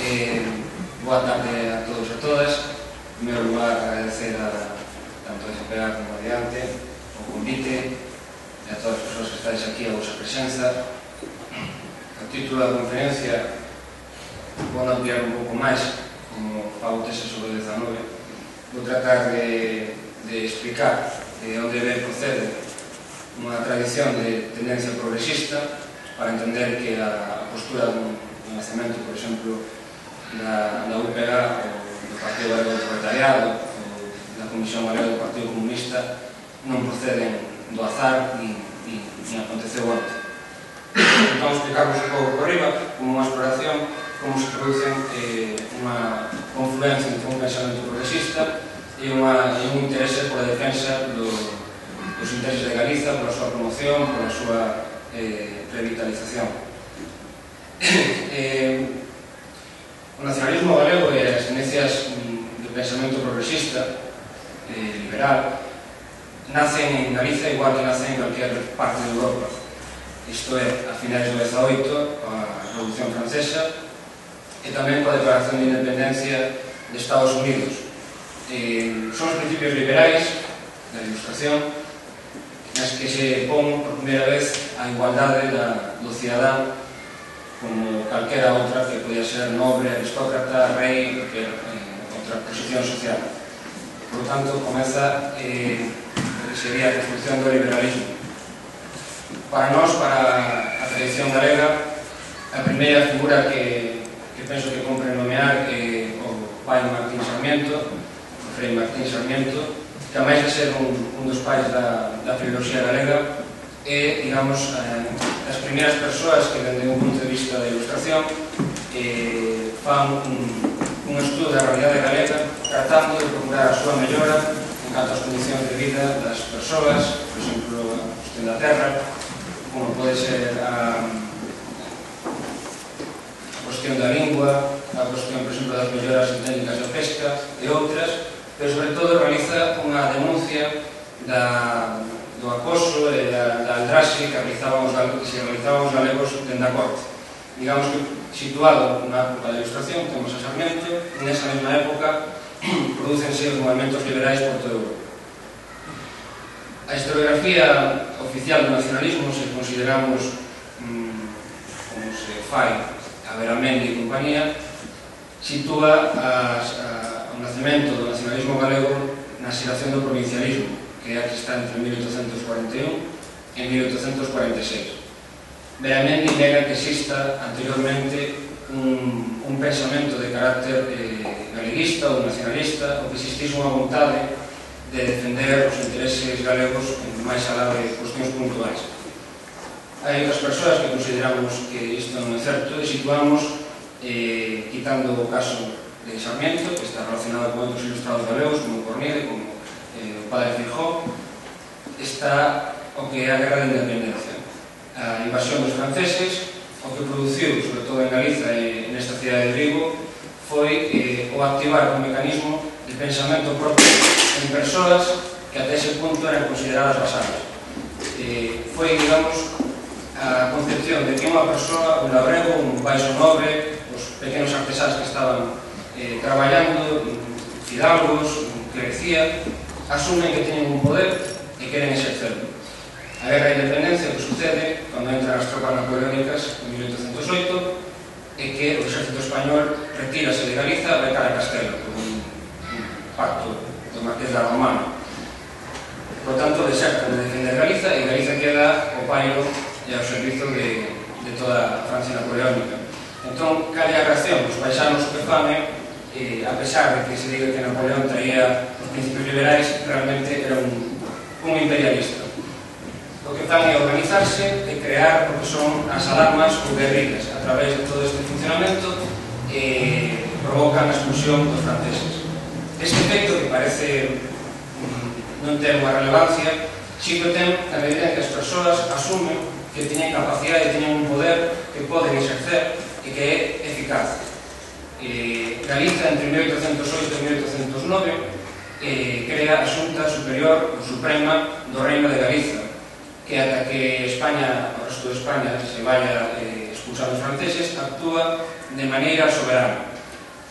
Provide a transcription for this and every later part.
Boa tarde a todos e a todas. En primeiro lugar, agradecer tanto a SPA como a Adiante o convite e a todas as persoas que estáis aquí a vosa presenza. O título da conferencia vou ampliar un pouco máis, como fago tese sobre o 19. Vou tratar de explicar de onde procede unha tradición de tendencia progresista para entender que a postura do nacemento, por exemplo, da UPA, do Partido Galega do Proletariado, da Comisión Galega do Partido Comunista, non proceden do azar ni aconteceu antes. Entón, explicarvos un pouco por arriba, como unha exploración, como se producen unha confluencia entre un pensamento progresista e un interese pola defensa dos intereses de Galiza, pola súa promoción, pola súa revitalización. O nacionalismo galego e as tendencias do pensamento progresista liberal nacen en Galiza igual que nacen en cualquier parte de Europa. Isto é, a finais do 18, a Revolución Francesa, e tamén coa Declaración de Independencia de Estados Unidos. Son os principios liberais da Ilustración nas que se pon por primeira vez a igualdade do cidadán como calquera outra que podía ser nobre, aristócrata, rei, outra posición social. Por lo tanto, comeza o que sería a construcción do liberalismo. Para nós, para a tradición galega, a primeira figura que penso que compre nomear é o pai Martín Sarmiento, o Frei Martín Sarmiento, que a máis de ser un dos pais da filoloxía galega, é, digamos, as primeiras persoas que, dende un punto de vista da ilustración, fan un estudo da realidade galega, tratando de procurar a súa mellora en canto ás condicións de vida das persoas, por exemplo, a cuestión da terra, como pode ser a cuestión da lingua, a cuestión, por exemplo, das melloras en técnicas de pesca e outras, pero sobre todo realiza unha denuncia do acoso e da aldraxe que se realizaban os galegos dende a corte. Digamos que, situado na época da Ilustración, temos a Sarmiento, e nesa mesma época prodúcense os movimentos liberais por toda Europa. A historiografía oficial do nacionalismo, se consideramos como se fai a Veramendi e compañía, sitúa o nacemento do nacionalismo galego na xeración do provincialismo, que é a que está entre 1841 e 1846. Veramendi nega que exista anteriormente un pensamento de carácter galeguista ou nacionalista, ou que existise unha vontade de defender os intereses galegos máis alá de cuestións puntuais. Hai outras persoas que consideramos que isto non é certo e situamos, quitando o caso de Sarmiento, que está relacionado con outros ilustrados galegos, como Cornide, como o padre Feijóo, está o que é a Guerra de Independencia. A invasión dos franceses, o que produciu, sobre todo en Galiza e nesta cidade de Vigo, foi o activar un mecanismo de pensamento propio en persoas que até ese punto eran consideradas basadas. Foi, digamos, a concepción de que unha persoa, un labrego, un baixo nobre, os pequenos artesáns que estaban traballando, fidalgos, clerecía, asumen que teñen un poder e queren exercerlo. A Guerra de Independencia, o que sucede cando entran as tropas napoleónicas en 1808 é que o exército español retírase de Galiza e vai cara a Castelo por un pacto do Marqués da Romana. Por tanto, desertan de defender Galiza e Galiza queda o pairo e ao servizo de toda a Francia napoleónica. Entón, cal é a reacción? Os paisanos que fan, a pesar de que se diga que Napoleón traía os principios liberais, realmente era un imperialista. O que fan é organizarse e crear o que son as alarmas ou guerrillas. A través de todo este funcionamento provocan a expulsión dos franceses. Este efecto, que parece non ter unha relevancia, si que ten a medida en que as persoas asumen que teñen capacidade e teñen un poder que poden exercer e que é eficaz. Galiza, entre 1808 e 1809, crea a Xunta Superior ou Suprema do Reino de Galiza, que ata que España, o resto de España, se vaya expulsando os franceses, actúa de maneira soberana.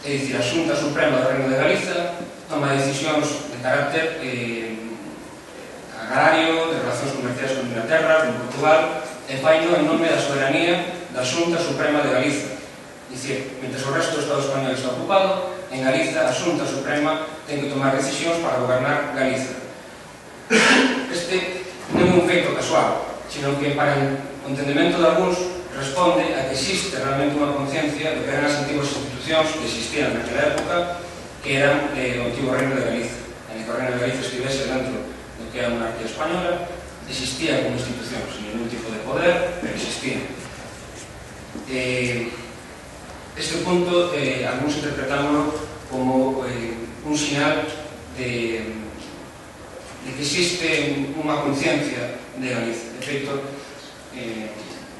É dicir, a Xunta Suprema do Reino de Galiza toma decisións de carácter agrario, de relacións comerciais con Inglaterra, con Portugal, e faino en nome da soberanía da Xunta Suprema de Galiza. Dicir, mentre o resto do Estado español está ocupado, en Galiza a Xunta Suprema ten que tomar decisións para gobernar Galiza. Este non é un feito casual, sino que para o entendemento de algúns responde a que existe realmente unha conciencia de que eran as antiguas institucións que existían naquela época, que eran o antigo Reino de Galiza. En que o Reino de Galiza estivese dentro do que é a monarquía española, existía como institución, sin ningún tipo de poder, pero existía. Este punto, algúns interpretámoslo como un sinal de que existe unha conciencia de Galiza. De feito,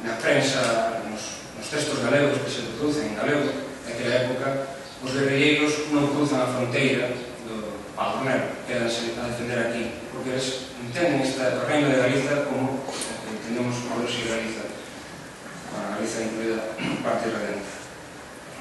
na prensa, nos textos galegos que se producen en galego naquela época, os guerrilleiros non cruzan a fronteira do Padronero, quedanse a defender aquí, porque eles entenden o Reino de Galiza como entendemos a Rusia e Galiza, a Galiza incluída parte redenta.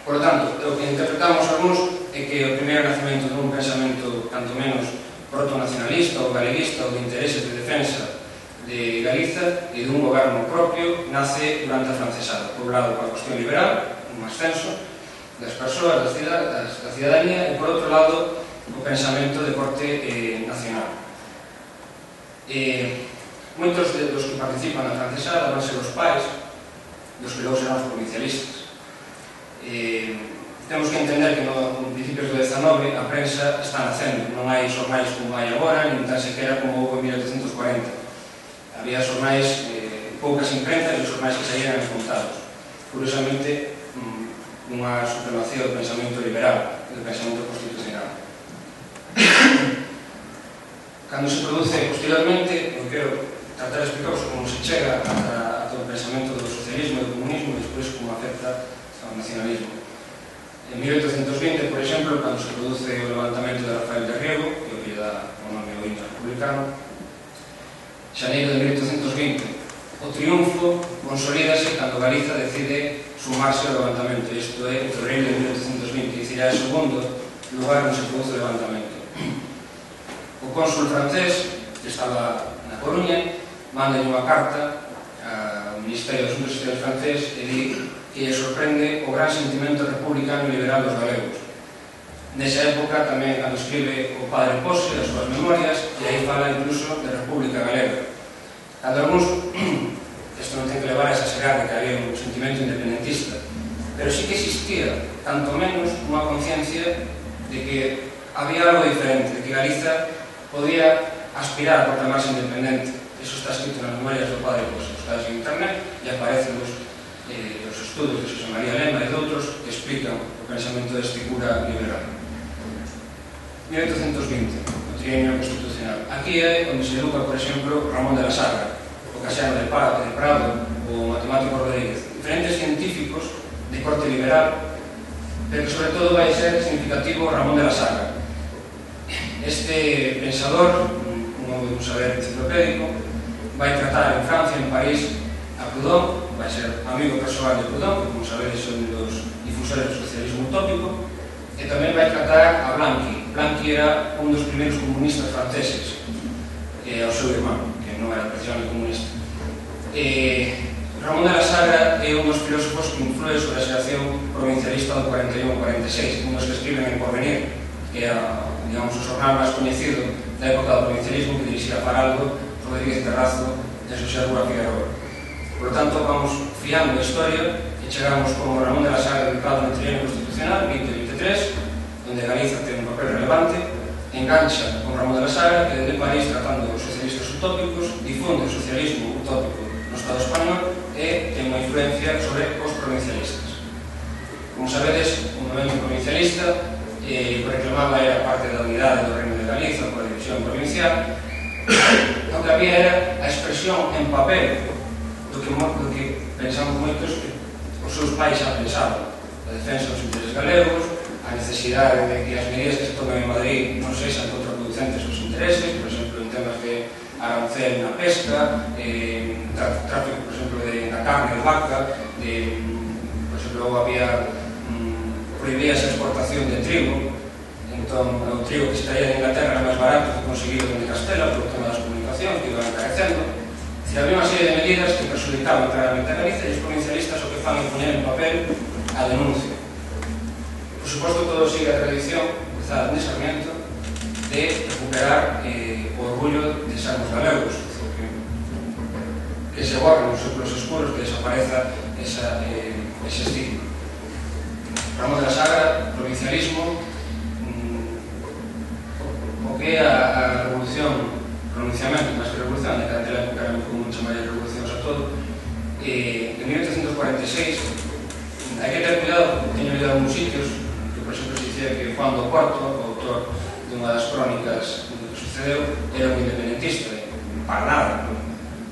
Por lo tanto, o que interpretamos algúns é que o primeiro nacemento dun pensamento tanto menos proto-nacionalista ou galeguista ou de intereses de defensa de Galiza e dun goberno propio nace durante a francesada, poblado pola cuestión liberal, un ascenso das persoas, da cidadanía, e por outro lado o pensamento de corte nacional. Moitos dos que participan na francesada van ser os pais dos que logo serán os provincialistas. Temos que entender que no principios do XIX a prensa está nacendo, non hai xornais como hai agora, nin tan sequera como houve en 1840. Había xornais, poucas imprentas e os xornais que saíran contados. Curiosamente, unha supremacía do pensamento liberal e do pensamento constitucional. Cando se produce posteriormente, eu quero tratar de explicaros como se chega a todo o pensamento do socialismo e do comunismo e despois como afecta ao nacionalismo. En 1820, por exemplo, cando se produce o levantamento de Rafael de Riego, que hoxe dá o nome ao himno republicano, xaneiro de 1820, o triunfo consolídase cando Galiza decide sumarse ao levantamento. Isto é, en febreiro de 1820, dicir, é o segundo lugar onde se produce o levantamento. O cónsul francés, que estaba na Coruña, manda unha carta ao Ministerio dos Asuntos Exteriores francés e di que lle sorprende o gran sentimento republicano e liberal dos galegos. Nesa época tamén cando escribe o padre Pose as súas memorias, e aí fala incluso de República Galega. Cando algúns, isto non ten que levar a exagerar de que había un sentimento independentista, pero sí que existía, tanto menos, unha conciencia de que había algo diferente, de que Galiza podía aspirar a proclamarse independente. Eso está escrito nas memorias do padre Pose, buscadas en internet, e aparecen os estudos de Xosé María Lema e de outros que explican o pensamento deste cura liberal. 1820, o trienio constitucional. Aquí é onde se educa, por exemplo, Ramón de la Sagra, o Casiano de Prado, o matemático Rodríguez. Diferentes científicos de corte liberal, pero que sobre todo vai ser significativo Ramón de la Sagra. Este pensador, un saber enciclopédico, vai tratar en Francia, en París, a Proudhon, vai ser amigo persoal de Proudhon, que, como sabedes, son dos difusores do socialismo utópico, e tamén vai tratar a Blanqui. Blanqui era un dos primeiros comunistas franceses, ao seu irmão, que non era precisamente comunista. Ramón de la Sagra é un dos filósofos que influe sobre a xeración provincialista do 41-46, un dos que escriben en Porvenir, que é, digamos, o xornal máis coñecido da época do provincialismo, que dirixía Faraldo, Rodríguez Terrazo e Xosé Rúa Figueroa. Por lo tanto, vamos fiando a historia e chegamos como Ramón de la Sagra educado no trienio constitucional 2023, onde Galiza ten un papel relevante, engancha con Ramón de la Sagra, que desde París, tratando os socialistas utópicos, difunde o socialismo utópico no Estado español e ten unha influencia sobre os provincialistas. Como sabedes, o movimento provincialista reclamaba era parte da unidade do Reino de Galiza por a división provincial. O que había era a expresión en papel do que pensamos moitos que os seus pais xa pensaban: a defensa dos intereses galegos, a necesidade de que as medidas que se tomen en Madrid non sexan contraproducentes aos intereses, por exemplo, en temas de arancel na pesca, tráfico, por exemplo, da carne de vaca, por exemplo, había prohibíase a exportación de trigo, entón o trigo que se traía de Inglaterra era máis barato que conseguido de Castela por tema das comunicacións que iban encarecendo. Había unha serie de medidas que perjudicaban claramente a Galicia e os provincialistas o que fan é poñer en papel a denuncia. Por suposto, todo sigue a tradición empezada en Sarmiento de recuperar o orgullo de sermos galegos, que se borren os séculos escuros, que desapareza ese estigma. Ramos de la Sagra, provincialismo, o que é a revolución, pronunciamento, máis que revolución, de cada época era como chamaría revolucións a todo, en 1846, hai que ter cuidado, porque teño leído algúns sitios, que por exemplo se dicía que Juan do Porto, o autor de unha das crónicas que sucedeu, era un independentista, para nada.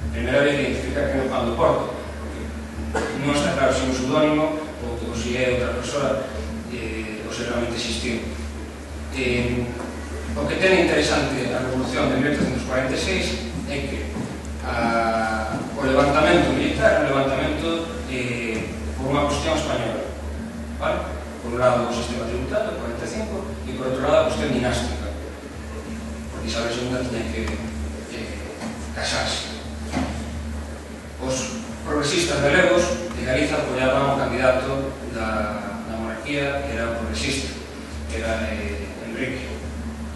Primeira vez que identificar que é Juan do Porto, non está claro se é un pseudónimo ou se é outra persoa, ou se realmente existiu. O que ten interesante a revolución de 1846 é que o levantamento militar é un levantamento por unha cuestión española, vale? Por un lado o sistema tributario, 45, e por outro lado a cuestión dinástica, porque Isabel II tiña que casarse. Os progresistas galegos de Galiza apoiaban o candidato da monarquía que era progresista, que era Enrique.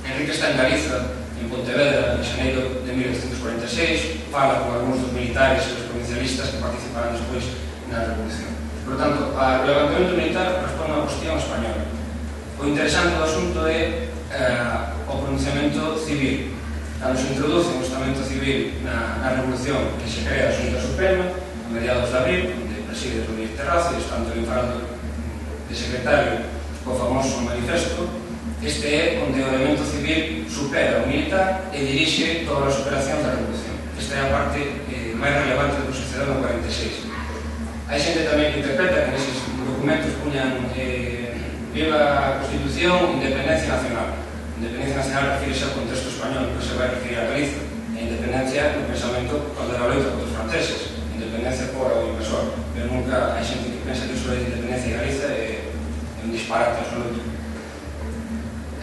Enrique está en Galiza, en Pontevedra, en xaneiro de 1846, fala con algúns dos militares e dos provincialistas que participaran despois na revolución. Por tanto, o levantamento militar corresponde a unha cuestión española. O interesante do asunto é o pronunciamento civil. Cando se introduce un estamento civil na revolución, que se crea a Xunta Suprema a mediados de abril, onde preside Rodríguez Terrazo e estando falando de secretario co famoso manifesto, este é onde o elemento civil supera o militar e dirixe todas as operacións da revolución. Esta é a parte máis relevante do que sucedeu no 46. Hai xente tamén que interpreta que neses documentos puñan viva a Constitución, independencia nacional. Independencia nacional refírese ao contexto español, que se vai referir a Galiza. E independencia no pensamento cando era a loita contra os franceses. Independencia fora o invasor. Pero nunca hai xente que pensa que iso de independencia de Galiza é un disparate absoluto.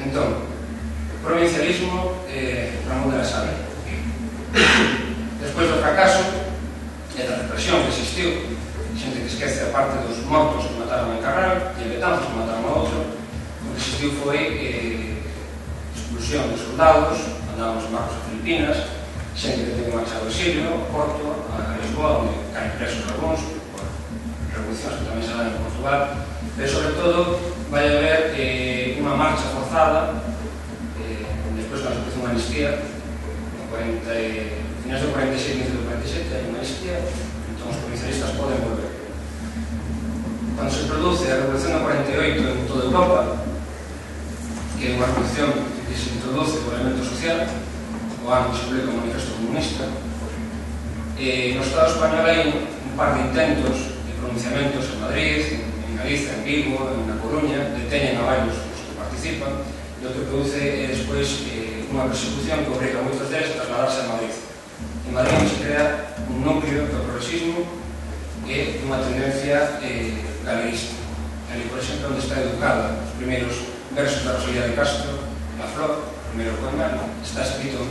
Entón, provincialismo, Ramón de la Sagra. Despois do fracaso e da represión que existiu, xente que esquece a parte dos mortos que mataron en Carral e a Betanzos que mataron a outro, o que existiu foi expulsión de soldados, andábamos en barcos a Filipinas, xente que teve marchado ao exilio, a Porto, a Lisboa, onde caen presos algúns, por revolucións que tamén se dan en Portugal, pero sobre todo vai haber unha marcha forzada, despois da expresión amnistía, finais do 46, inicio do 47, hai unha amnistía, entón os provincialistas poden volver. Cando se produce a Revolución do 48 en toda Europa, que é unha revolución que se introduce o elemento social, o ano que se publica o Manifesto Comunista, no Estado español hai un par de intentos de pronunciamentos en Madrid, en Galiza, en Vigo, en A Coruña, deteñen a varios os que participan, e o que produce é despois unha persecución que obriga a moitos deles a trasladarse a Madrid. En Madrid se crea un núcleo do progresismo e unha tendencia galeguista. Ali, por exemplo, onde está educada os primeiros versos da Rosalía de Castro, La Flor, o primeiro poema, está escrito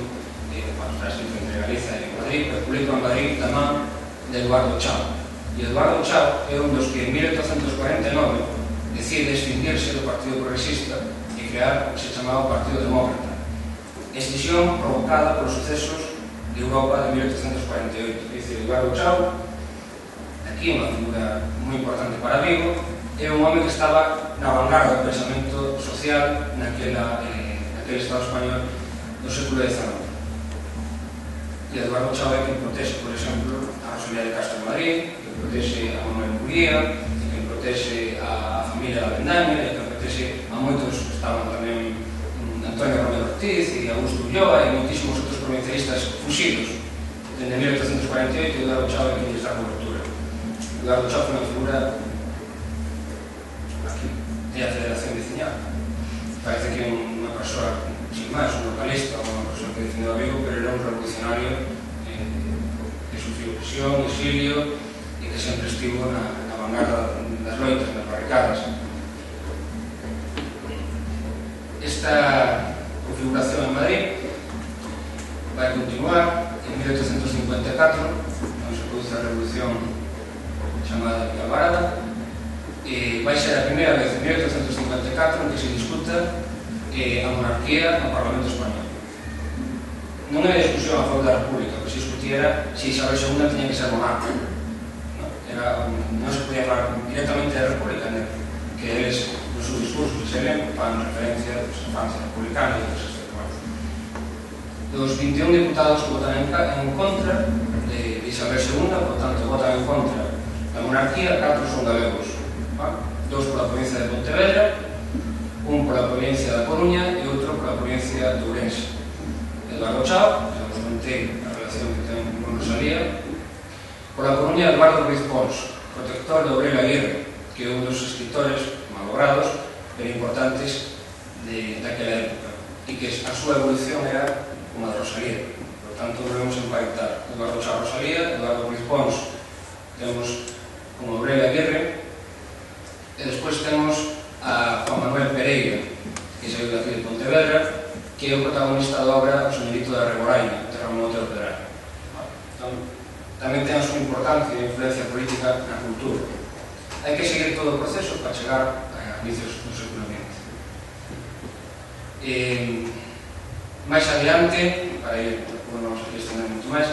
entre Galiza e Madrid, pero publica en Madrid da man de Eduardo Chao. E Eduardo Chao é un dos que en 1849 decide extinguirse do Partido Progresista e crear o que se chamaba o Partido Demócrata. Escisión provocada polos sucesos de Europa de 1848. Dice Eduardo Chao, aquí unha figura moi importante para Vigo, é un home que estaba na vanguarda do pensamento social naquele Estado español do século XIX. E Eduardo Chao é quen protexe, por exemplo, a Rosalía de Castro de Madrid, que protexe a Manuel Murguía, que protexe a familia da Vendaña, e que protexe a moitos que estaban tamén Antonio Romero Ortiz e Augusto Ulloa e moitísimos outros provincialistas fuxidos. Dende 1848, Eduardo Chao é quen lles dá cobertura. Eduardo Chao foi unha figura aquí, é a Federación Veciñal. Parece que é unha persoa sin máis, un localista, unha persoa que defendeu a Vigo, pero era un revolucionario que sufriu presión, exilio e que sempre estivo na vanguarda das loitas, nas barricadas. Esta configuración en Madrid vai continuar. En 1854 non se produce a revolución chamada de Alvarada, e vai ser a primeira vez en 1854 en que se discuta a monarquía no Parlamento Español. Non é discusión a favor da República, o que se discutía era se Isabel II tiña que ser monarca. Non se podía falar directamente da República, que eles, nos seus discursos, se leen, fan referencia a Francia republicana e outras cousas. Dos 21 diputados que votan en contra de Isabel II, por tanto, votan en contra da monarquía, 4 son galegos. 2 pola provincia de Pontevedra, un pola provincia da Coruña e outro pola provincia de Ourense. Eduardo Chao, que já vos contei a relación que ten con Rosalía. Pola Coruña, Eduardo Ruiz Pons, protector de Aurelio Aguirre, que é un dos escritores malogrados pero importantes daquela época, e que a súa evolución era como a de Rosalía. Por tanto, volvemos a emparentar Eduardo Chao Rosalía, Eduardo Ruiz Pons temos como Aurelio Aguirre, e despois temos a Juan Manuel Pereira, que saiu daqui de Pontevedra, que é o protagonista da obra O Señorito da Reboraina, de Ramón Otero Pedrallo. Entón, tamén ten a súa importancia e influencia política na cultura. Hai que seguir todo o proceso para chegar a inicios do século XX. Máis adiante, para ir, non vamos a estender moito máis,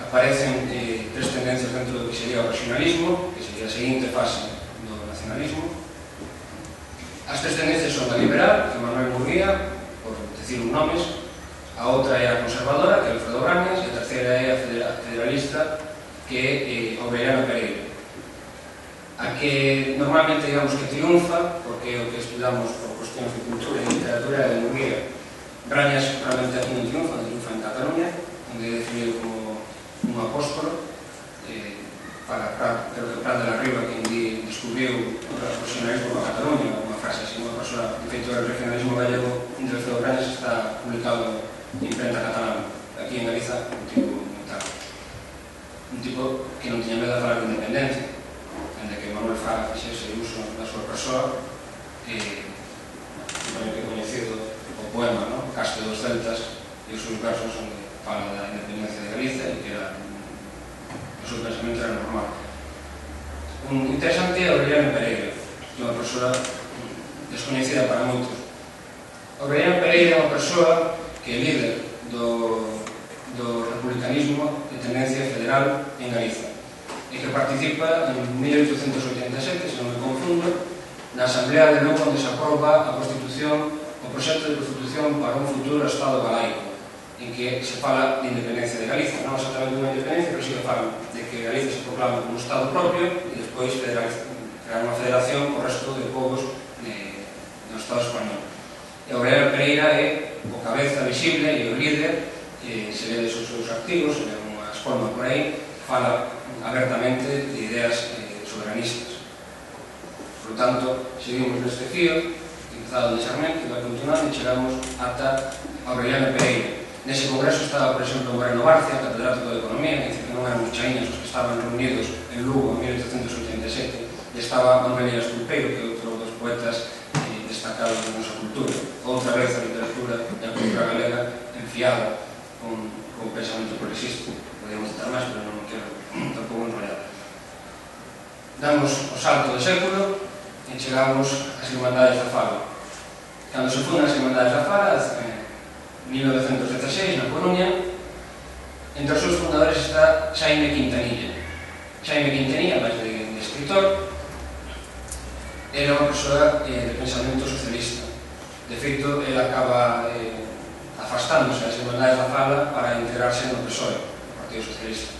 aparecen 3 tendencias dentro do que sería o regionalismo, que sería a seguinte fase do nacionalismo. As 3 tendencias son a liberal, que é Manuel Murguía, por decir un nomes, a outra é a conservadora, que é Alfredo Brañas, e a terceira é a federalista, que é Aureliano Pereira. A que normalmente digamos que triunfa, porque é o que estudamos por cuestións de cultura e literatura é de Murguía. Brañas realmente aquí non triunfa en Cataluña, onde é definido como un apóstolo, creo que Prat de la Riba, que descubriu o regionalismo para Cataluña, unha frase así, unha persona, de feito, o regionalismo gallego de Alfredo Brañas está publicado en imprenta catalana. Aquí en Galiza, un tipo notable. Un tipo que non tiña medo a falar de independencia, onde que Manuel Fraga fixese uso da súa persoa, que tamén que coñecido o poema, Caste dos Celtas, e os seus versos onde fala da independencia de Galiza e que era o seu pensamento era normal. Un interesante é Aureliano Pereira, que é unha persoa descoñecida para moitos. Aureliano Pereira é unha persoa que é líder do republicanismo de tendencia federal en Galiza e que participa en 1887, se non me confundo, na Asamblea de Lugo onde se aproba a Constitución, o proxecto de Constitución para un futuro Estado galaico, en que se fala de independencia de Galiza, non exactamente unha independencia, pero sí que falan de que Galiza se proclama como un Estado propio e despois crear unha federación co resto de povos do Estado español. E Aureliano Pereira é o cabeza visible e o líder, se ledes os seus artigos, se ledes unha escolma por aí, fala abertamente de ideas soberanistas. Por tanto, seguimos neste fío, empezado de Sarmiento, que vai continuando e chegamos ata Aureliano Pereira. Nese congreso estaba, por exemplo, Moreno Barcia, catedrático de Economía, que dice que non eran muchaíñas os que estaban reunidos en Lugo en 1887, e estaba Manuel Díaz Pulpeiro, que é outro dos poetas destacados da nosa cultura. Outra vez a literatura e a cultura galega enfiada con o pensamento progresista. Podemos citar máis, pero non quero tampouco enrollar. Damos o salto de século e chegamos ás Irmandades da Fala. Cando se fundan as Irmandades da Fala, en 1916, na Coruña, entre os seus fundadores está Xaime Quintanilla. Xaime Quintanilla, máis de escritor, era unha persoa de pensamento socialista. De feito, ele acaba afastándose das Irmandades da Fala para integrarse no PSOE, no Partido Socialista.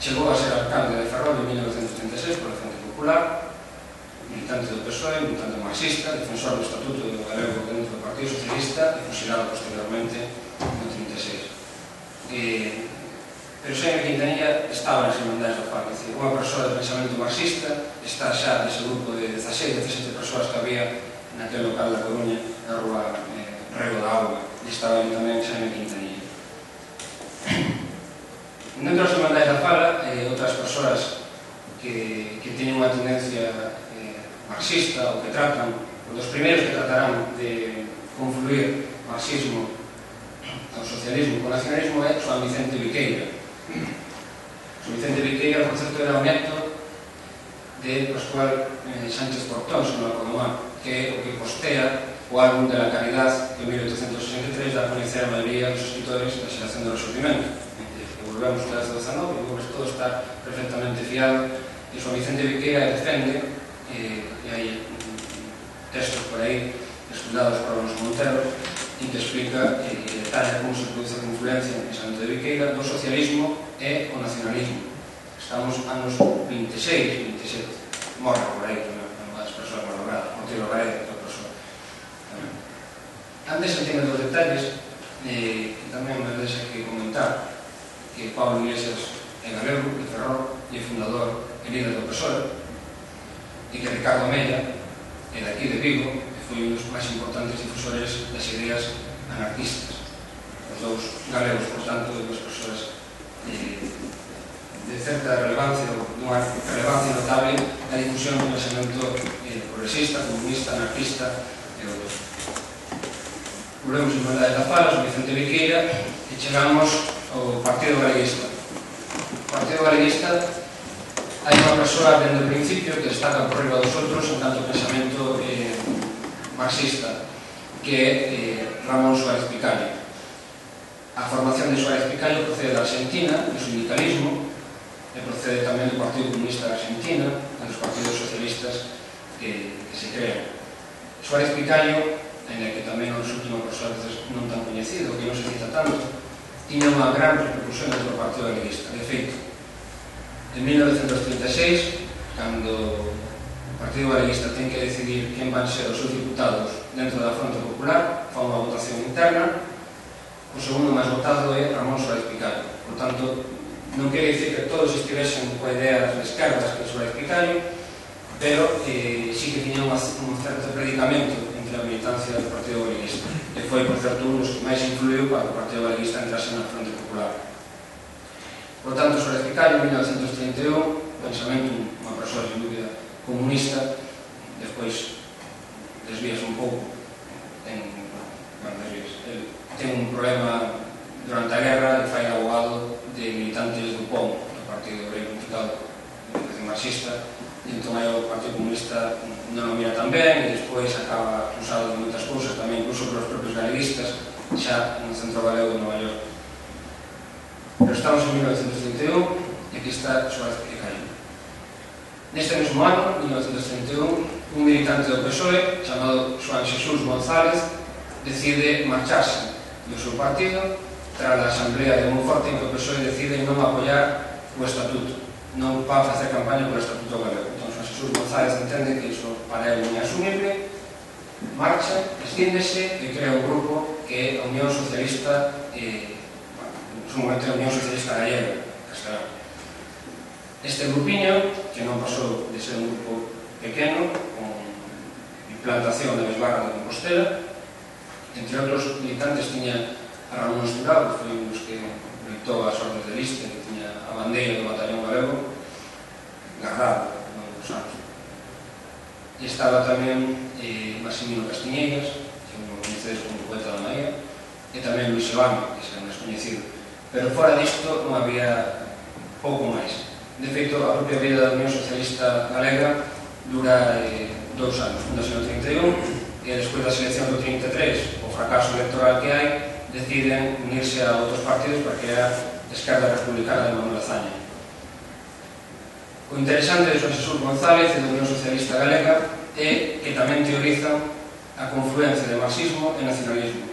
Chegou a ser alcalde de Ferrol en 1936 pola Frente Popular, militante do PSOE, militante marxista, defensor do Estatuto do Galego dentro do Partido Socialista e fusilado posteriormente no 36. Pero Xaime Quintanilla estaba nas Irmandades da Fala, unha persoa de pensamento marxista, está xa nese grupo de 16, 17 persoas que había naquele local da Coruña, na rúa Rego da Auga, e estaba ali tamén Xaime Quintanilla. Dentro das Irmandades da Fala, outras persoas que teñen unha tendencia marxista ou que tratan Os dos primeiros que tratarán de confluir marxismo ao socialismo con nacionalismo é Xoán Vicente Viqueira. Xoán Vicente Viqueira, por certo, era o neto de Pascual Sánchez Portón, se non acordo, que é o que postea o álbum de la Caridad que en 1863 dá a coñecer a maioría dos escritores da xeración do Resurgimento. Volvemos ao XIX, e vemos todo está perfectamente fiado, e Xoán Vicente Viqueira defende, e hai textos por aí estudados por Alonso Montero, e que explica e detalla como se produce a confluencia en pensamento de Viqueira do socialismo e o nacionalismo. Estamos anos 26, 27, morre por aí unha das persoas máis logradas, Montero Gareda, outra persoa. Antes de entender dos detalles, que tamén me deixa que comentar que Pablo Iglesias é galego, de Ferrol, e fundador e líder do PSOE, e que Ricardo Mella é daqui de Vigo, e foi un dos máis importantes difusores das ideas anarquistas. Os dous galegos, por tanto, de duas persoas de certa relevancia, dunha relevancia notable na difusión do pensamento progresista, comunista, anarquista e outros. Volvemos en verdade da fala, Xoán Vicente Viqueira, e chegamos ao Partido Galeguista. O Partido Galeguista hai unha persoa dende o principio que destaca por riba dos outros en tanto pensamento marxista, que é Ramón Suárez Picallo. A formación de Suárez Picallo procede da Argentina, do sindicalismo, e procede tamén do Partido Comunista da Argentina e dos partidos socialistas que se crean. Suárez Picallo, en que tamén os últimos persoas non tan coñecido, que non se cita tanto, tiña unha gran repercusión dentro do Partido Galeguista. De feito, en 1936, cando o Partido Galeguista ten que decidir quen van ser os seus diputados dentro da Fronte Popular, fa unha votación interna, o segundo máis votado é Ramón Suárez Picallo. Por tanto, non quere dicir que todos estivesen coa idea das esquerdas que Suárez Picallo, pero sí que tiña un certo predicamento entre a militancia do Partido Galeguista, e foi, por certo, un dos que máis influiu para que o Partido Galeguista entrase na Fronte Popular. Por tanto, Suárez Picallo, en 1931, pensamento unha persoa sin dúbida comunista, despois desvíase un pouco, ten un problema durante a guerra e fai abogado de militantes do POM, do Partido Obrero Unificado de marxista, e entón aí o Partido Comunista non o mira tan ben, e despois acaba acusado de moitas cousas, tamén incluso pelos propios galeguistas, xa no centro galego de Nova York. Pero estamos en 1931 e aquí está Suárez Picallo. Neste mesmo ano, 1931, un militante do PSOE chamado Xoán Xesús González decide marcharse do seu partido tras a asamblea de Monforte, en que o PSOE decide non apoiar o estatuto, non para facer campaña polo estatuto galego. Entón, Xoán Xesús González entende que iso para ele non é asumible, marcha, escíndese e crea un grupo que é a Unión Socialista a Unión Socialista Gallega, Castelán. Este grupiño, que non pasou de ser un grupo pequeno, con implantación da Bisbarra de Compostela, entre outros militantes tiña a Ramón Esturao, que foi un dos que dictou as ordes de lista, que tiña a bandeira do batallón galego guardado nos anos. E estaba tamén Maximino Castiñeiras, que non coñecedes como poeta da Maía, e tamén Luis Sebano, que é un descoñecido. Pero fora disto non había pouco máis. De feito, a propia vida da Unión Socialista Galega dura 2 anos, fundase no 31, e despois da selección do 33, o fracaso electoral que hai, deciden unirse a outros partidos para crear a Esquerda Republicana de Manuel Azaña. O interesante de Xoán Xesús González e da Unión Socialista Galega é que tamén teorizan a confluencia de marxismo e nacionalismo.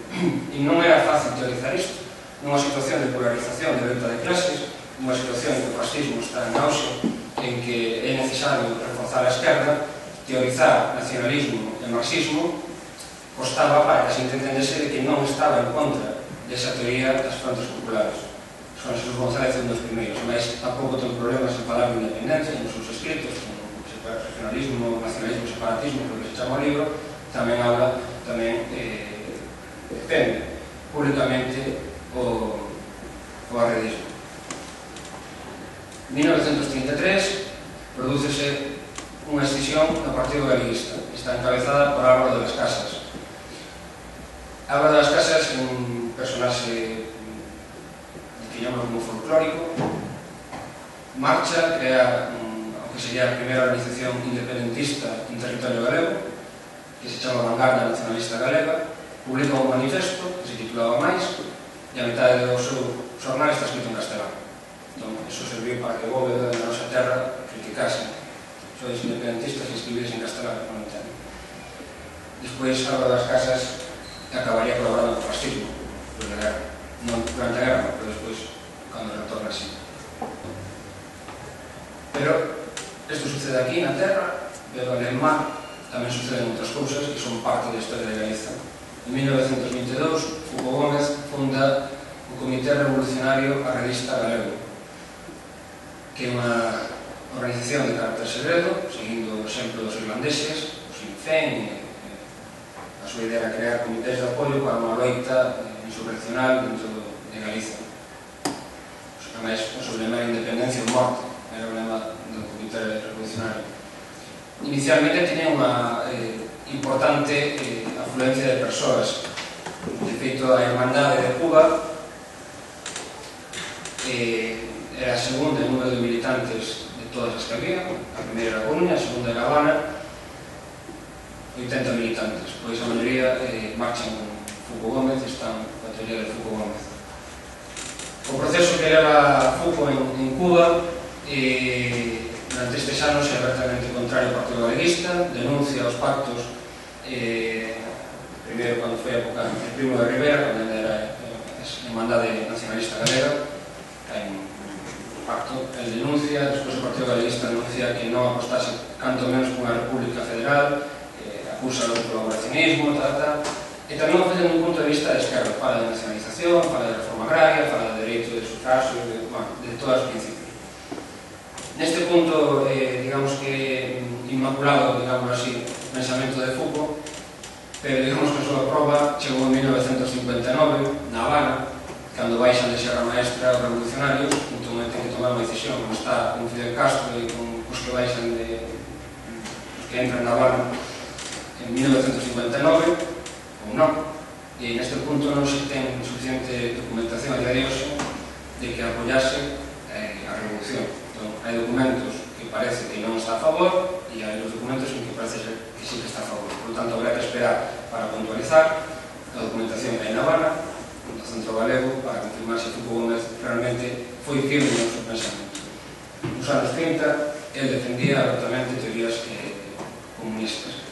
E non era fácil teorizar isto. Nunha situación de polarización de venta de clases, nunha situación en que o fascismo está en auxe, en que é necesario reforzar a esquerda, teorizar nacionalismo e marxismo costaba para que se entendese de que non estaba en contra desa teoría das frontes populares. Xoán Xesús González é un dos primeiros, mas tampouco ten problemas en falar de independencia nos seus escritos, como regionalismo, nacionalismo, separatismo, que se chama o libro, tamén habla, defende públicamente o arredismo. En 1933 prodúcese unha escisión do Partido Galeguista. Está encabezada por Álvaro de las Casas. Álvaro de las Casas é un personaxe que llamamos como folclórico. Marcha, crea o que sería a primeira organización independentista en territorio galego, que se chama Vanguardia Nacionalista Galega, publica un manifesto que se titulaba Mais, e a metade do seu xornal está escrito en castelán. Entón, iso serviu para que o Bóveda da nosa terra criticasen. Sois independentistas e escribires en castelán, non entendo. Despois, Álvaro das Casas acabaría colaborando co fascismo durante a guerra. Non durante a guerra, pero despois, cando retorna así. Pero, isto sucede aquí na terra, pero en el mar tamén suceden outras cousas que son parte da historia de Galiza. En 1922, Fuco Gómez funda o Comité Revolucionario Arredista Galego, que é unha organización de carácter segredo, seguindo o exemplo dos irlandeses, o Sinn Féin. A súa idea era crear comités de apoio para unha loita insurreccional dentro de Galiza. Ademais, o seu lema era independencia ou morte, era o lema do Comité Revolucionario. Inicialmente tiña unha importante afluencia de persoas. De feito, a Hermandade de Cuba era a segunda en número de militantes de todas as que había. A primeira era a Coruña, a segunda era a Habana, 80 militantes. Pois a maioría marchan con Fuco Gómez e están coa teoría de Fuco Gómez. O proceso que leva Fuco en Cuba durante estes anos é abertamente contrario ao Partido Galeguista, denuncia os pactos, primeiro cando foi a época de Primo de Rivera, cando era a Hermandade Nacionalista Galega, hai un pacto, el denuncia, despois o Partido Galeguista denuncia que non apostase canto menos con unha república federal, acusa do colaboracionismo, e tamén o fai desde un punto de vista de esquerda, fala de nacionalización, fala de reforma agraria, fala de dereito de sufragio, de todos os principios. Neste punto, digamos que inmaculado, digamos así, o pensamento de Foucault, pero digamos que a súa proba chegou en 1959, na Habana, cando baixan de Serra Maestra os revolucionarios, un momento que tomar unha decisión, como está con Fidel Castro e con os que baixan os que entran na Habana en 1959, ou non, e neste punto non se ten suficiente documentación a día de hoxe de que apoyase a revolución. Entón, hai documentos que parece que non está a favor e hai os documentos en que parece que sí que está a favor. Por tanto, habrá que esperar para puntualizar a documentación que hai na Habana, no Centro Galego, para confirmar se Fuco Gómez realmente foi firme no seu pensamento. Nos anos 30, el defendía abertamente teorías comunistas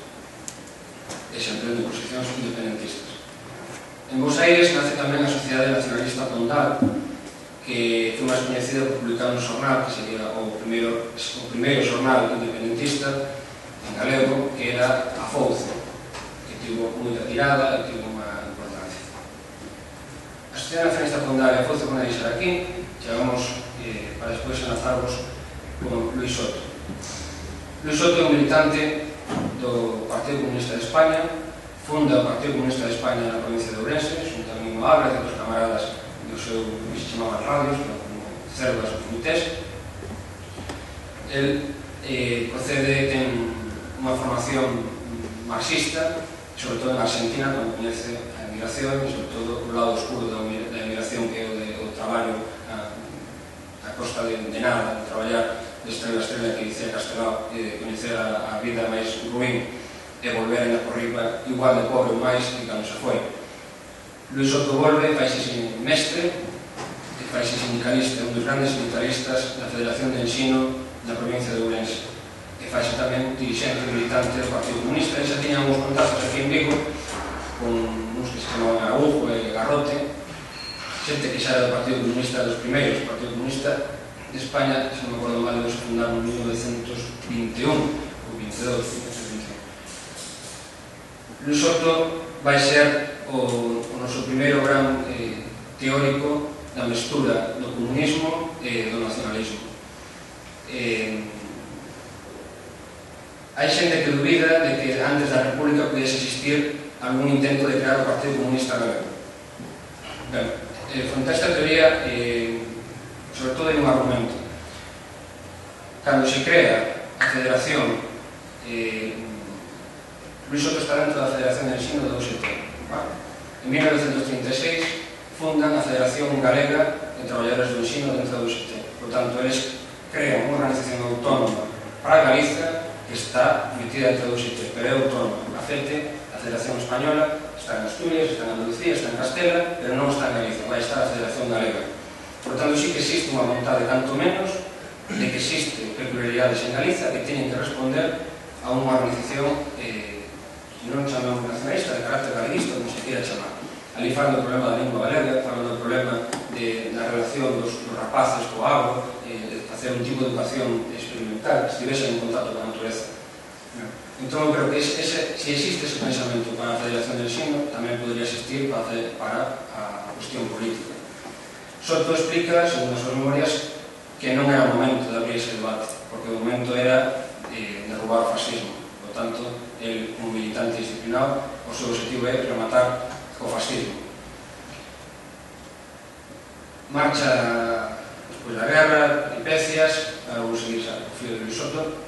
e sempre de posicións independentistas. En Bos Aires nace tamén a Sociedade Nacionalista Pondal, que foi máis coñecida por publicar un xornal que sería o primeiro xornal independentista en galego, que era a Fouce, que tivo moita tirada e tivo unha importancia. A Sociedade Nacionalista Pondal e a Fouce, como deixar aquí, chegamos para despois enlazarvos con Luis Soto. Luis Soto é un militante do Partido Comunista de España, funda o Partido Comunista de España na provincia de Ourense, xunto a Mimo Abra e outros camaradas do seu, que se chamaban radios, como células ou comités. El procede, ten unha formación marxista, sobre todo en Argentina, cando coñece a emigración e sobre todo o lado oscuro da emigración, que é o traballo a costa de nada, de traballar de estrela a estrela, que dicía Castelao, de coñecer a vida máis ruín e volver ainda por riba igual de pobre ou máis que cando se foi. Luis Soto volve, faise mestre e faise sindicalista, un dos grandes sindicalistas da Federación de Ensino da provincia de Ourense, e faise tamén dirixente militante do Partido Comunista. E xa tiñan uns contactos aquí en Vigo con uns que se chamaban Araujo e Garrote, xente que xa era do Partido Comunista, dos primeiros. O Partido Comunista de España, se non me acordo mal, se fundaron en 1921 ou 22. Luis Soto vai ser o noso primeiro gran teórico da mestura do comunismo e do nacionalismo. Hai xente que dubida de que antes da República pudese existir algún intento de crear o Partido Comunista Galego. Ben, fronte a esta teoría, sobre todo hai un argumento. Cando se crea a Federación Luis Soto está dentro da Federación de Ensino da UGT. En 1936 fundan a Federación Galega de Traballadores do Ensino dentro da UGT. Por tanto, eles crean unha organización autónoma para Galiza que está metida dentro da UGT, pero é autónoma. A FETE, a Federación Española, está en Asturias, está en Andalucía, está en Castela, pero non está en Galiza, vai estar a Federación Galega. Por tanto, sí que existe unha vontade, canto menos, de que existe peculiaridades en Galiza que teñen que responder a unha organización non chamamos nacionalista, de carácter galeguista, como se quiera chamar. Ali falan do problema da lingua galega, falan do problema da relación dos rapaces co agua, de facer un tipo de educación experimental, que estivesen en contacto con a natureza. Entón, creo que se existe ese pensamento para a Federación del Ensino, tamén podría existir para a cuestión política. Soto explica, según as súas memorias, que non era o momento de abrir ese debate, porque o momento era derrubar o fascismo. Por tanto, el, como militante disciplinado, o seu objetivo é rematar co fascismo. Marcha despois da guerra, peripecias, agora vou seguir o fío de Luis Soto.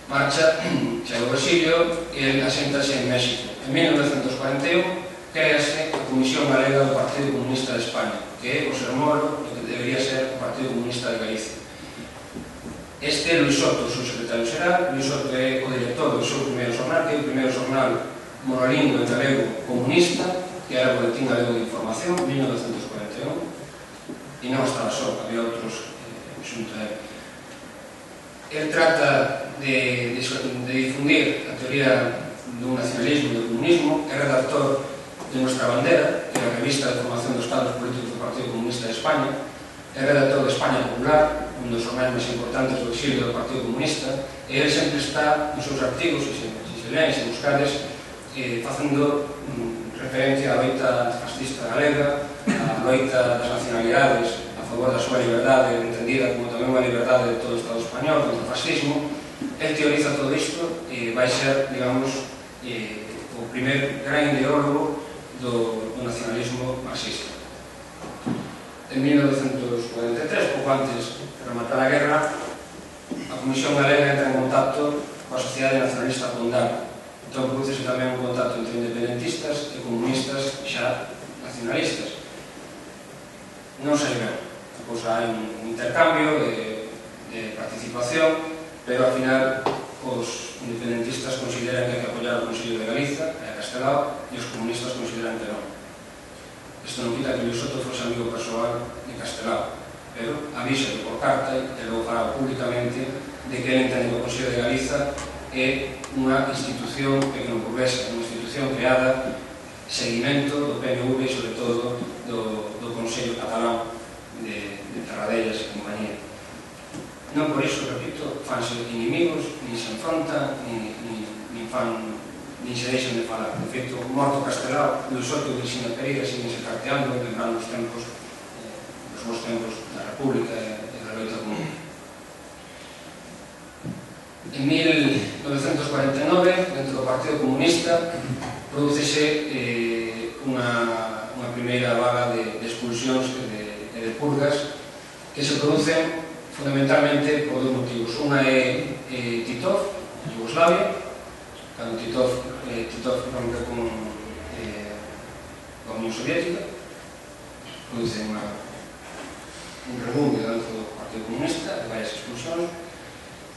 Marcha, chega ao exilio e ele aséntase en México. En 1941 créase a Comisión Galega do Partido Comunista de España, que é o sermolo do que debería ser o Partido Comunista de Galicia. Este é Luis Soto, o seu secretario xeral. Luis Soto é o director do seu primeiro xornal, que é o primeiro xornal monolingüe en galego comunista, que era o Boletín Galego de Información, 1941, e non estaba só, había outros xunto a él. Él trata de difundir a teoría do nacionalismo e do comunismo, é redactor de Nuestra Bandera, que é a revista de formación dos estados políticos do Partido Comunista de España, é redactor de España Popular, un dos xornais máis importantes do exilio do Partido Comunista, e ele sempre está nos seus artigos, se se leen, se buscades, facendo referencia á loita antifascista galega, á loita das nacionalidades a favor da súa liberdade, entendida como tamén unha liberdade de todo o Estado español contra o fascismo. El teoriza todo isto e vai ser, digamos, o primer gran ideólogo do nacionalismo marxista. En 1943, pouco antes de rematar a guerra, a Comisión Galega entra en contacto coa Sociedade Nacionalista Condal. Entón, produce tamén un contacto entre independentistas e comunistas xa nacionalistas. Non sei ben, pois hai un intercambio de participación, pero ao final os independentistas consideran que hai que apoiar o Consello de Galiza e a Castelao e os comunistas consideran que non. Isto non quita que Luis Soto fose amigo persoal de Castelao, pero avisa por carta e logo fala públicamente de que ele entende que o Consello de Galiza é unha institución pequenoburguesa, unha institución creada seguimento do PNV e, sobre todo, do Consello Catalán de Tarradellas e compañía. Non por iso, repito, fanse inimigos, nin se enfrontan, nin se deixan de falar. De feito, morto Castelao, Luis Soto e Virxinia Pereira siguen se carteando, lembrando os tempos, os bons tempos da República e da loita común. En 1949, dentro do Partido Comunista, producese unha primeira vaga de expulsións e de purgas que se producen fundamentalmente por dos motivos. Unha é Titov, en Yugoslavia, cando Titov rompe con a Unión Soviética, produce un rebumbio dentro do Partido Comunista, de varias expulsións,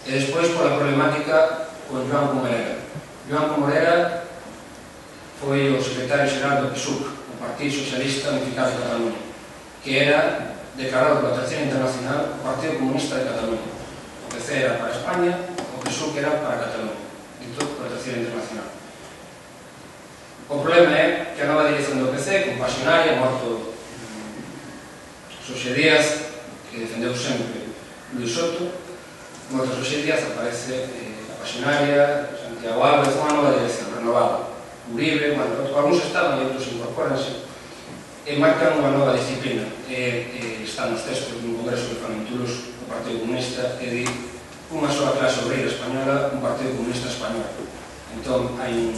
e despois pola problemática con Joan Comorera. Joan Comorera foi o secretario xeral do PSUC, o Partido Socialista Unificado de Cataluña, que era declarado pola Terceira Internacional o Partido Comunista de Cataluña. O PC era para España, o PSUC era para Cataluña, dito pola Terceira Internacional. O problema é que a nova dirección do PC, compasionaria, morto Xosé Díaz, que defendeu sempre Luis Soto, morto Xosé Díaz, aparece a pasionaria, Santiago Álvarez, unha nova dirección, renovada. Uribe, bueno, algúns estaban e outros incorporanse, e marcan unha nova disciplina. Está nos textos dun congreso que fan en Toulouse o Partido Comunista, que di unha sola clase obreira española, un Partido Comunista español. Entón, hai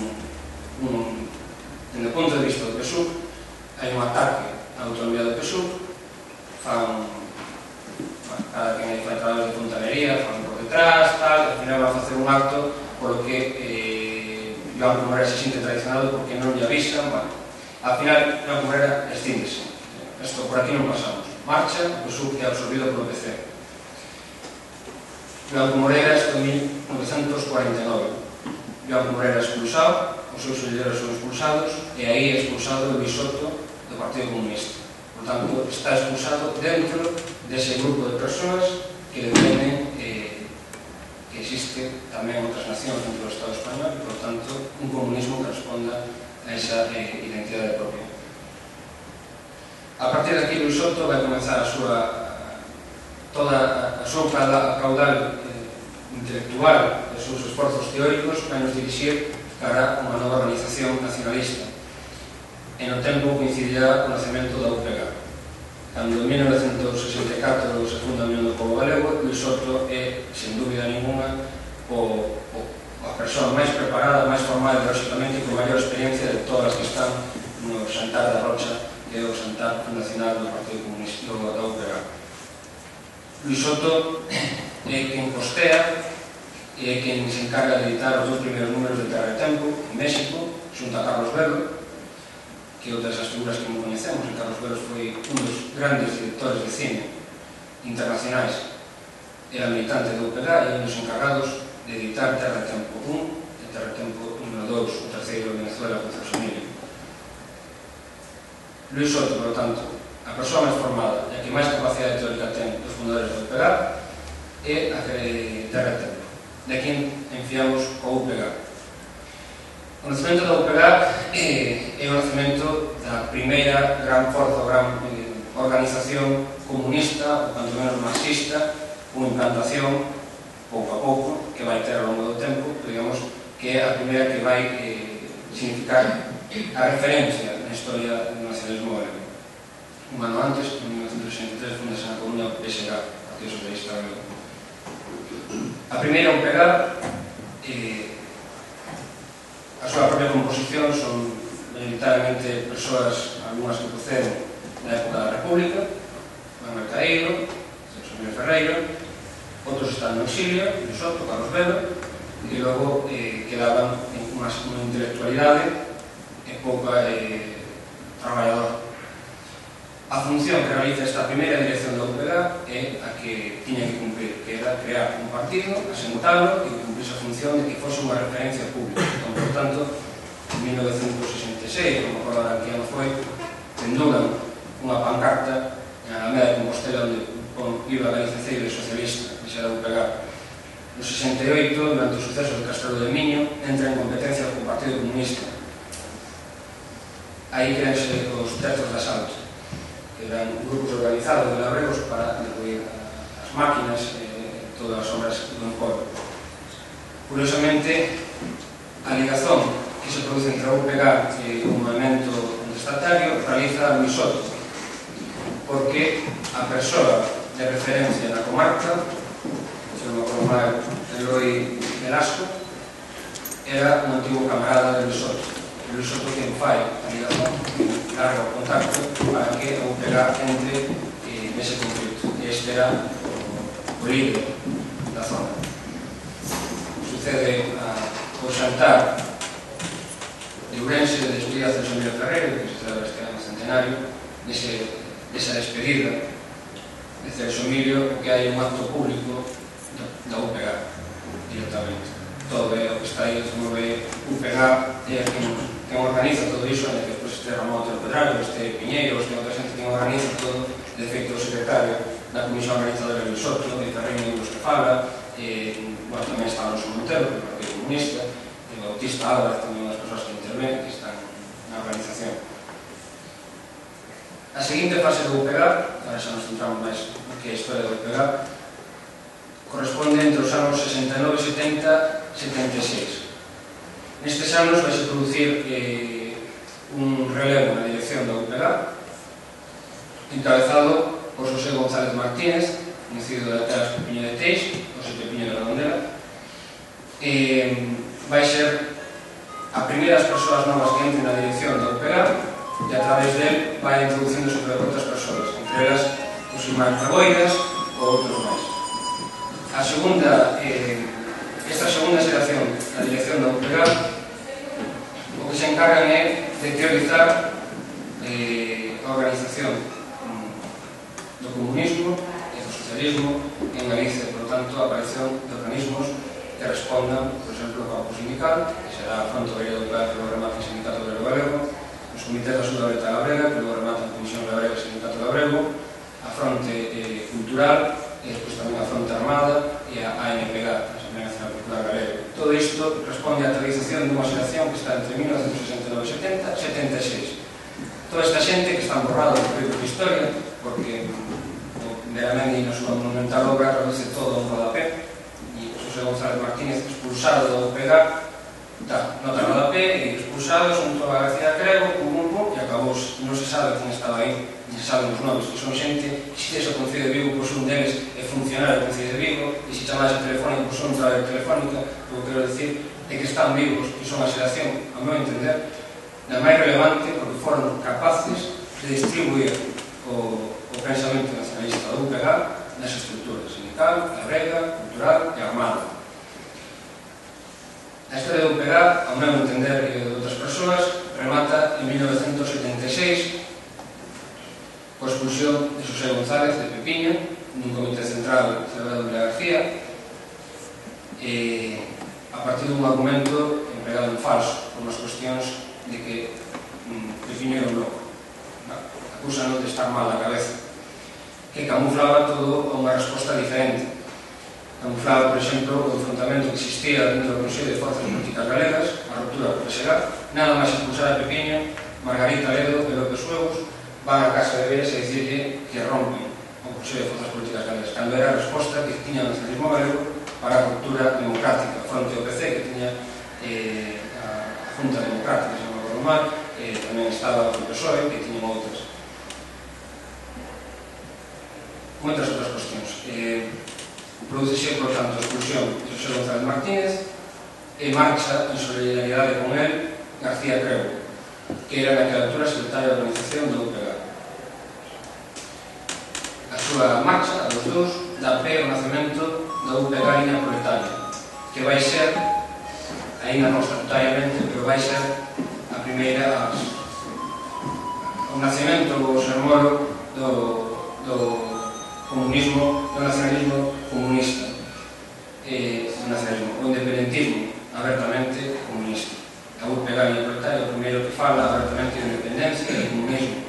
desde o punto de vista do PSUC, hai un ataque á autonomía do PSUC, fan cada quen hai fai traballos de fontanería, fan por detrás, tal, al final van a facer un acto polo que Joan Comorera se sinte traicionado porque non lle avisan, bueno, al final Joan Comorera estíndese. Isto por aquí non pasamos. Marcha, o PSUV é absorbido polo PC. Joan Comorera é en 1949. Joan Comorera é expulsado, os seus solidarios son expulsados, e aí é expulsado Luis Soto do Partido Comunista. Por tanto, está expulsado dentro dese grupo de persoas que defenden que existe tamén outras nacións dentro do Estado español e, por tanto, un comunismo que responda a esa identidade propia. A partir de aquí, Luis Soto vai comenzar toda a súa caudal intelectual, os seus esforzos teóricos, vai nos dirixir cara a unha nova organización nacionalista. E no tempo coincidirá o nacemento da UPG. Cando en 1964 se funda a Unión do Pobo Galego, Luis Soto é, sen dúbida ninguna, a persoa máis preparada, máis formal ideolóxicamente e con maior experiencia de todas as que están no xantar da Rocha, que é o xantar fundacional do Partido Comunista da UPG. Luis Soto é quen postea e é quen se encarga de editar os 2 primeiros números de Terra e Tempo en México, xunto a Carlos Velo, que outras as figuras que non coñecemos. Carlos Velo foi un dos grandes directores de cine internacionais, era militante do UPG e un dos encargados de editar Terra e Tempo 1 e Terra e Tempo número 2, o terceiro de Venezuela con Celso Emilio. Luis Soto, por lo tanto, a persoa máis formada e a que máis capacidade teórica ten dos fundadores do UPG é a Terra e Tempo. De aquí enfiamos o UPG. O nacemento da UPG é o nacemento da primeira gran forza, gran organización comunista, ou tanto menos marxista, con implantación, pouco a pouco, que vai ter ao longo do tempo, digamos, que é a primeira que vai significar a referencia na historia do nacionalismo galego. Un ano antes, en 1963, fundase na Coruña o PSG, Partido Socialista Galego. A primeira UPG, a súa propia composición son maioritariamente persoas, algunhas que proceden da época da República, Manuel Caído, Celso Emilio Ferreiro, outros están no exilio, Luis Soto, Carlos Velo, e logo quedaban unha intelectualidade e pouca traballador. A función que realiza esta primeira dirección da UPG é a que tiña que cumplir, que era crear un partido, asentalo e que cumplise a función de que fose unha referencia pública. Entón, por tanto, en 1966, como acordarán que ano foi, penduran unha pancarta na Alameda de Compostela onde pon Viva Galicia Ceibes Socialista, que xa da UPG. No 68, durante o suceso de Castrelo de Miño, entra en competencia co Partido Comunista. Aí créanse os teatros de asalto, que eran grupos organizados de labregos para destruir as máquinas e todas as obras do emporio. Curiosamente, a ligazón que se produce entre a UPG e o movimento contestatario realiza Luis Soto, porque a persoa de referencia na comarca, se non me acordo mal, Eloy Velasco, era un antigo camarada de Luis Soto. Luis Soto quen fai a ligazón, larga o contacto para que a UPG entre nese conflito. Este era o líder da zona. Sucede o xantar de Ourense de despedida Celso Emilio Ferreiro, que se celebra este ano centenario, desa despedida de Celso Emilio, que hai un acto público da UPG directamente. Todo o que está aí, como ve, UPG é quen organiza todo iso, que despois este Ramón Otero Pedrario, este Piñeiro, este outra xente que organiza todo, de feito o secretario da Comisión Organizadora de Luis Soto, de Ferreiro dos que fala, tamén está Alonso Montero, do Partido Comunista, e Bautista Álvarez, tamén unhas persoas que interven, que están na organización. A seguinte fase do UPG, agora xa nos centramos máis no que é a historia do UPG, corresponde entre os anos 69, 70, 76. Nestes anos vai se producir un relevo na dirección da UPG, encabezado por José González Martínez, conhecido de Ateas Pepiño de Teix, José Pepiño de Redondela. Vai ser a primeiras persoas novas que entren na dirección da UPG e a través del vai introducindo sobre outras persoas, entre elas os irmáns Reboiras ou outros máis. A esta segunda xeración, a dirección da UPG, o que se encargan é de teorizar a organización do comunismo e do socialismo en Galicia. Por tanto, a aparición de organismos que respondan, por exemplo, ao campo sindical, que será a Fronte Obrera do UPG, que logo remata o Sindicato Obrero Galego, os comités da Axuda Obrera Gabrega, que logo remata a Comisión Gabrega e o Sindicato Gabrego, a Fronte Cultural, e despois tamén a Fronte Armada e a ANPG, a Asamblea Nacional Popular Galega. Todo isto responde á tradición dunha xeración que está entre 1969 e 76. Toda esta xente que está borrada do período de historia, porque Beramendi na súa monumental obra reduce todo a un rodapé, e José González Martínez, expulsado do UPG, nota rodapé e expulsado xunto a García Crego, e acabouse. Non se sabe quen estaba aí, non se saben os nomes, que son xente que se o Concello de Vigo, pois un deles é funcionario do Concello de Vigo, e se chamase telefónica, pois son traballo telefónica. O que quero dicir é que están vivos, que son a xeración, a meu entender, a máis relevante, porque foron capaces de distribuir o pensamento nacionalista do UPG nas estruturas sindical, gabrega, cultural e armada. A historia do UPG, ao meu entender e de outras persoas, remata en 1976 coa expulsión de José González de Pepiña nun comité central celebrado en Vila García, a partir dun argumento empregado en falso por unhas cuestións de que Pepiño era un loco. Acúsanos de estar mal na cabeza, que camuflaba todo a unha resposta diferente. Camuflaba, por exemplo, o enfrontamento que existía dentro do Consello de Forzas Políticas Galegas, a ruptura por chegar, nada máis expulsar a Pepiño, Margarita Ledo e López Huevos van a casa de Beres a dicirle que rompen o Consello de Forzas Políticas Galegas, cando era a resposta que tiña o nacionalismo galego para a ruptura democrática, fronte ao PC, que tiña a Junta Democrática, se non me acordo mal, tamén estaba o PSOE, que tiñan outras moitas outras cuestións. Producese, por tanto, a expulsión de José González Martínez e marcha en solidaridade con él García Crego, que era naquela altura secretario de organización do UPG. A súa marcha, a dos dous, dá pé ao nacemento da UPG Línea Proletaria, que vai ser, ainda non estatutariamente, pero vai ser a primeira, o nacemento, o xermolo do comunismo, do nacionalismo comunista, do nacionalismo, o independentismo abertamente comunista. A UPG Línea Proletaria é o primeiro que fala abertamente de independencia e de comunismo.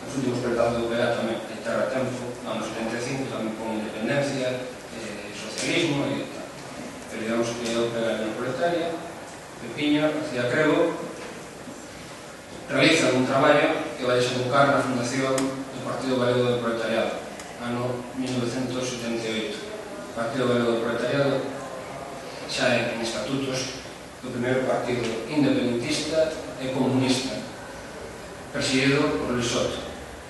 Os últimos proletados do UPG tamén, de Terra Tempo, no ano 75, tamén con independencia, socialismo e tal. Pero digamos que a UPG Línea Proletaria, Pepiño, García Crego, realizan un traballo que vai desembocar na fundación do Partido Galego do Proletariado, ano 1978. O Partido Galego do Proletariado xa é en estatutos do primeiro partido independentista e comunista, presidido por Luis Soto,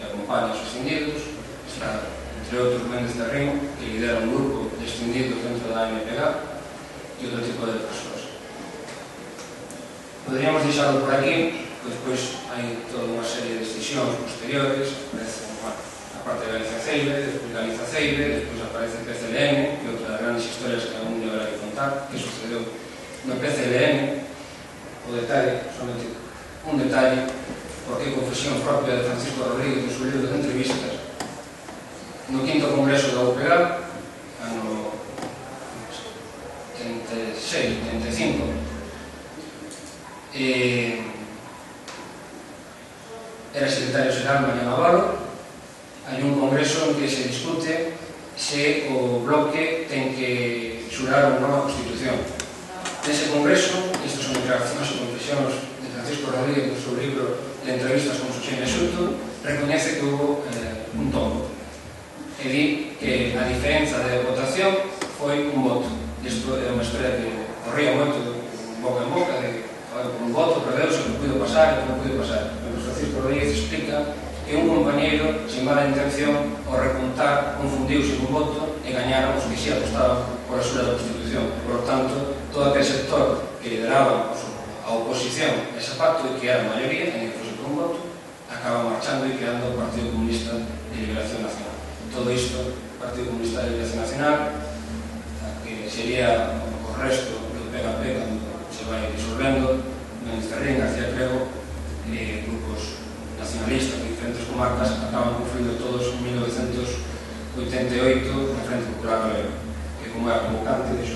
e acompaña os extendidos. Está, entre outros, Méndez Terrín, que lidera un grupo de extendidos dentro da ANPG, e outro tipo de persoas. Poderíamos deixarlo por aquí, que despois hai toda unha serie de decisións posteriores, aparece a parte de Galicia Ceibes, despois Galicia Ceibes, despois aparece o PCLM, que é outra das grandes historias que algún día habrá que contar, que sucedeu no PCLM. O detalle, somente un detalle, porque é confesión propia de Francisco Rodríguez no seu libro de entrevistas, no 5º Congreso da UPG, ano 36, 35, era secretario xeral María Navarro. Hai un congreso en que se discute se o bloque ten que xurar unha nova constitución. Nese congreso, estas son declaracións e confesións de Francisco Rodríguez no seu libro de entrevistas con Xosé Xuto, recoñece que houve un tombo e di que a diferenza de votación foi un voto. Isto é unha historia que corría moito de boca en boca, de un voto, preveuse que non puido pasar e que non puido pasar. Pero Francisco Rodríguez explica que un compañeiro, sin mala intención, ao recontar, confundiuse un voto e gañaron os que si apostaban por a súa Constitución. Por lo tanto, todo aquel sector que lideraba a oposición a ese pacto e que era a maioría, en que fose por un voto, acaba marchando e creando o Partido Comunista de Liberación Nacional. Todo isto, o Partido Comunista de Liberación Nacional, sería o resto do PNP cando se vai disolvendo, Ben Ferrín, García Crego, grupos nacionalistas de diferentes comarcas acaban confluindo todos en 1988 na Frente Popular Galega, que como é convocante de